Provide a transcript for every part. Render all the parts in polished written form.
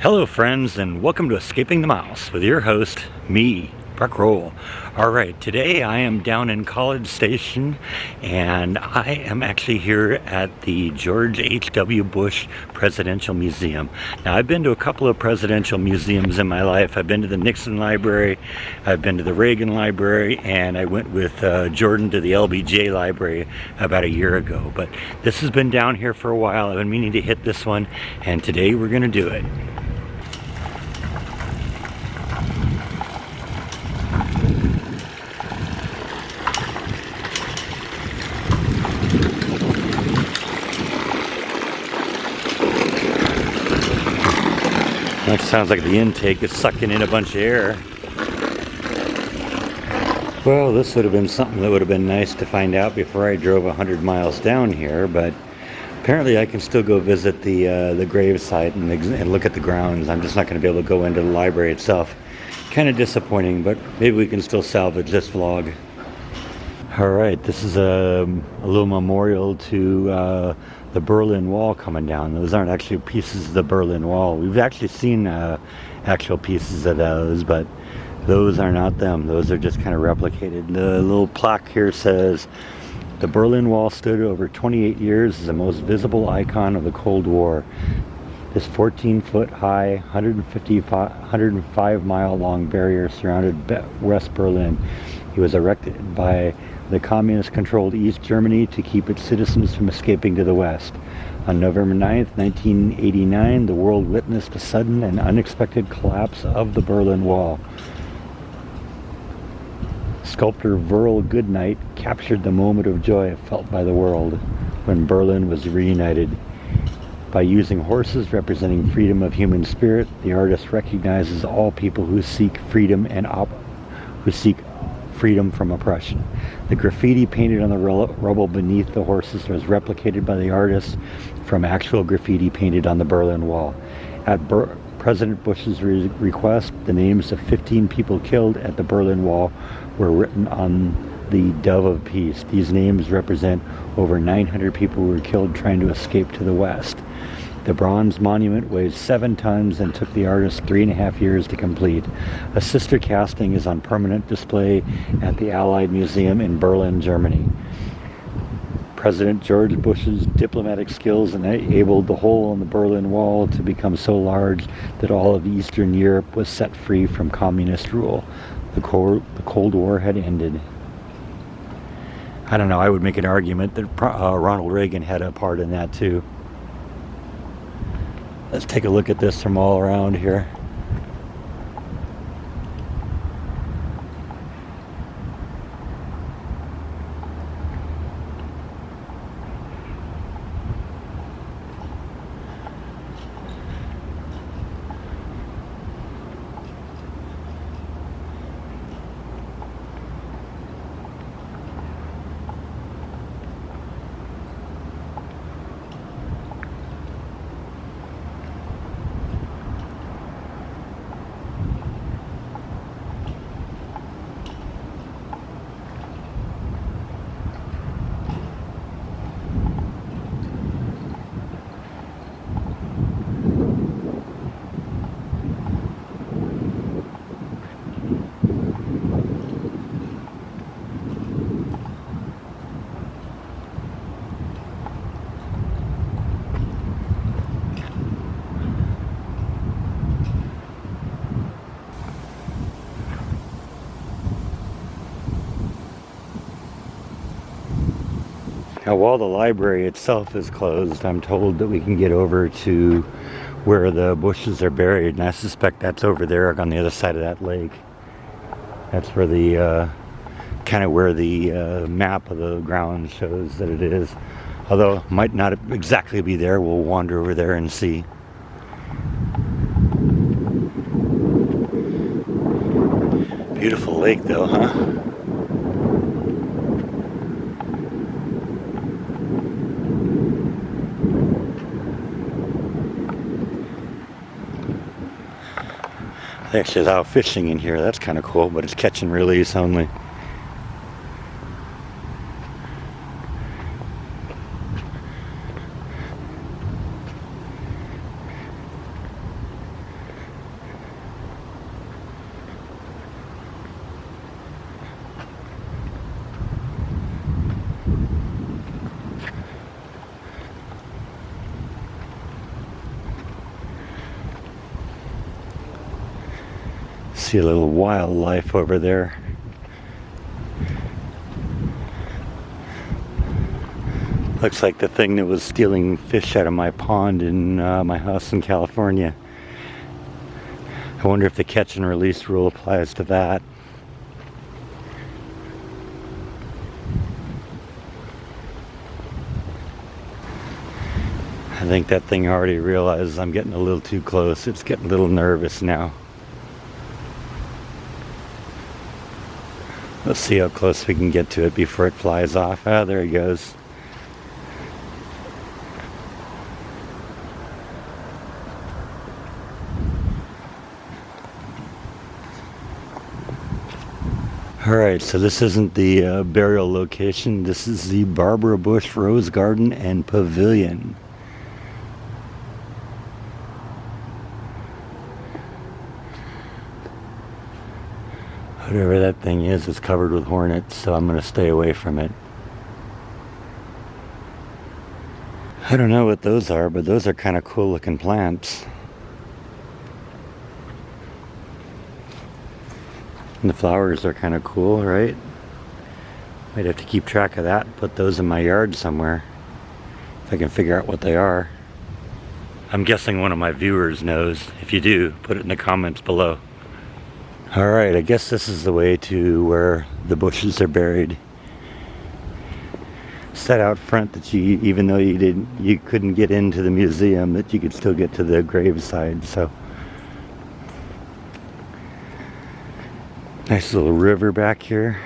Hello friends, and welcome to Escaping the Mouse with your host, me, Buck Roll. Alright, today I am down in College Station and I am actually here at the George H.W. Bush Presidential Museum. Now, I've been to a couple of presidential museums in my life. I've been to the Nixon Library, I've been to the Reagan Library, and I went with Jordan to the LBJ Library about a year ago. But this has been down here for a while. I've been meaning to hit this one, and today we're going to do it. That sounds like the intake is sucking in a bunch of air. Well, this would have been something that would have been nice to find out before I drove 100 miles down here, but apparently I can still go visit the grave site and look at the grounds. I'm just not going to be able to go into the library itself. Kind of disappointing, but maybe we can still salvage this vlog. Alright, this is a little memorial to the Berlin Wall coming down. Those aren't actually pieces of the Berlin Wall. We've actually seen actual pieces of those, but those are not them. Those are just kind of replicated. The little plaque here says, "The Berlin Wall stood over 28 years as the most visible icon of the Cold War. This 14-foot high, 105 mile long barrier surrounded West Berlin. It was erected by the communist-controlled East Germany to keep its citizens from escaping to the West. On November 9th, 1989, the world witnessed a sudden and unexpected collapse of the Berlin Wall. Sculptor Verl Goodnight captured the moment of joy felt by the world when Berlin was reunited. By using horses representing freedom of human spirit, the artist recognizes all people who seek freedom and who seek freedom from oppression. The graffiti painted on the rubble beneath the horses was replicated by the artist from actual graffiti painted on the Berlin Wall. At President Bush's request, the names of 15 people killed at the Berlin Wall were written on the Dove of Peace. These names represent over 900 people who were killed trying to escape to the West. The bronze monument weighs 7 tons and took the artist 3.5 years to complete. A sister casting is on permanent display at the Allied Museum in Berlin, Germany. President George Bush's diplomatic skills enabled the hole in the Berlin Wall to become so large that all of Eastern Europe was set free from communist rule. The Cold War had ended. I don't know, I would make an argument that Ronald Reagan had a part in that too. Let's take a look at this from all around here. Now, while the library itself is closed, I'm told that we can get over to where the Bushes are buried, and I suspect that's over there on the other side of that lake. That's where the kind of where the map of the ground shows that it is. Although it might not exactly be there, we'll wander over there and see. Beautiful lake though, huh? They actually allow fishing in here. That's kind of cool, but it's catch and release only. See a little wildlife over there. Looks like the thing that was stealing fish out of my pond in my house in California. I wonder if the catch and release rule applies to that. I think that thing already realizes I'm getting a little too close. It's getting a little nervous now. Let's see how close we can get to it before it flies off. Ah, there he goes. Alright, so this isn't the burial location. This is the Barbara Bush Rose Garden and Pavilion. Whatever that thing is covered with hornets, so I'm going to stay away from it. I don't know what those are, but those are kind of cool looking plants. And the flowers are kind of cool, right? Might have to keep track of that and put those in my yard somewhere, if I can figure out what they are. I'm guessing one of my viewers knows. If you do, put it in the comments below. Alright, I guess this is the way to where the bushes are buried. Set out front that you, even though you couldn't get into the museum, that you could still get to the graveside, so. Nice little river back here.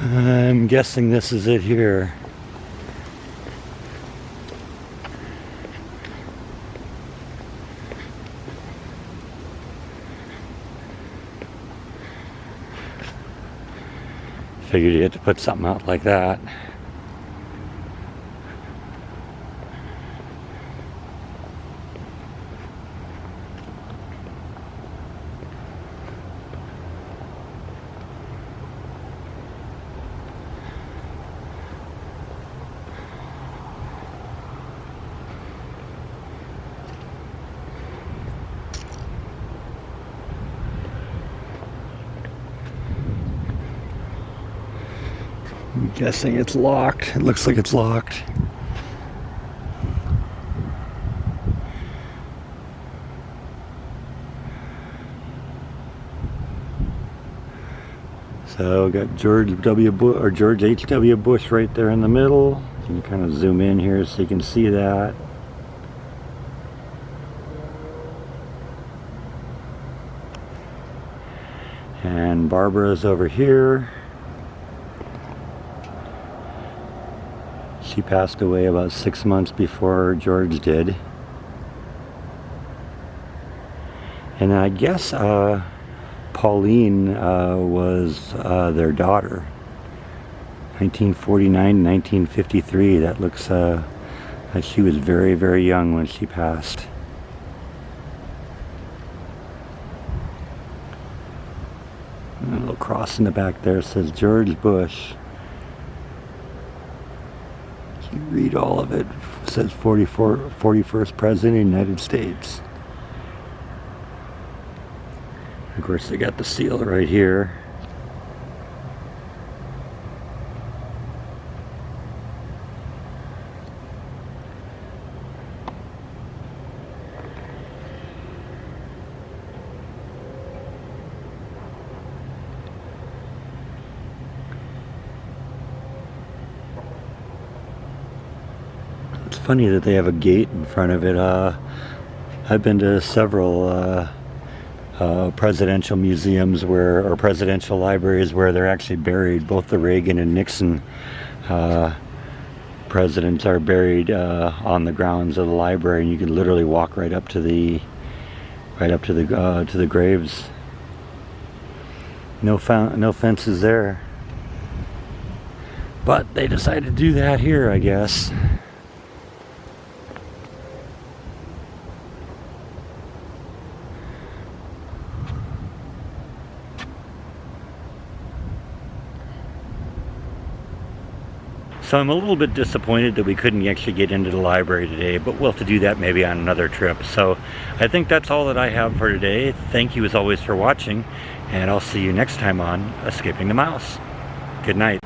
I'm guessing this is it here. Figured you had to put something out like that. I'm guessing it's locked. It looks like it's locked. So we got George H.W. Bush right there in the middle. You can kind of zoom in here so you can see that. And Barbara's over here. She passed away about 6 months before George did. And I guess Pauline was their daughter. 1949, 1953. That looks like she was very, very young when she passed. And a little cross in the back there says George Bush. You read all of it. It says 41st President of the United States. Of course, they got the seal right here. It's funny that they have a gate in front of it. I've been to several presidential museums or presidential libraries where they're actually buried. Both the Reagan and Nixon presidents are buried on the grounds of the library, and you can literally walk right up to the graves. No fences there, but they decided to do that here, I guess. So I'm a little bit disappointed that we couldn't actually get into the library today, but we'll have to do that maybe on another trip. So I think that's all that I have for today. Thank you as always for watching, and I'll see you next time on Escaping the Mouse. Good night.